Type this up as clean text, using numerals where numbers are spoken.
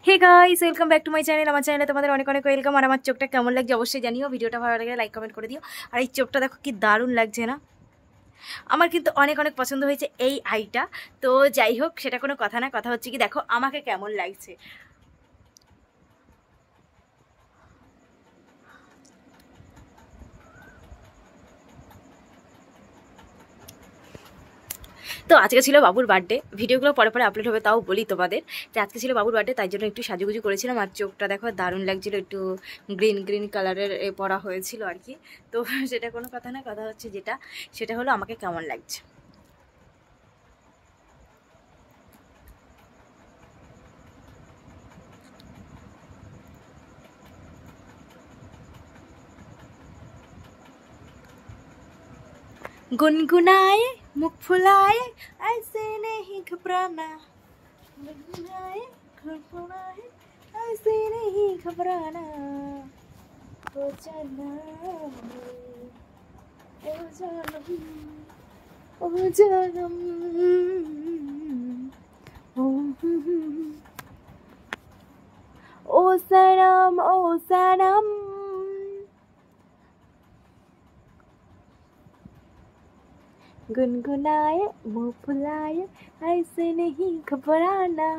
Hey guys, welcome back to my channel. আমার চ্যানেলে তোমাদের অনেক অনেক ওয়েলকাম। আর আমার চোখটা কেমন লাগছে অবশ্যই জানিও। ভিডিওটা ভালো লাগলে লাইক কমেন্ট করে দিও। আর এই চোখটা দেখো কি দারুণ লাগছে না? আমার কিন্তু অনেক অনেক পছন্দ হয়েছে এই আইটা। তো যাই হোক, সেটা কোনো কথা না, কথা হচ্ছে কি দেখো আমাকে কেমন লাগছে। তো আজকে ছিল বাবুর বার্থডে। ভিডিওগুলো পরে পরে আপলোড হবে, তাও বলি তোমাদের যে আজকে ছিল বাবুর বার্থডে, তাই জন্য একটু সাজুগুজু করেছিলাম। আর চোখটা দেখো দারুণ লাগছিল, একটু গ্রিন গ্রিন কালারের পরা হয়েছিল আর কি। তো সেটা কোনো কথা না, কথা হচ্ছে যেটা সেটা হলো আমাকে কেমন লাগছে। गुनगुनाए मुख फुलाए ऐसे नहीं घबराना, गुनगुनाए मुख फुलाए ऐसे नहीं घबराना, ओ जानम ओ जानम ओ जानम ओ सनम ओ सनम। गुनगुनाए मुँह फुलाए ऐसे नहीं घबराना।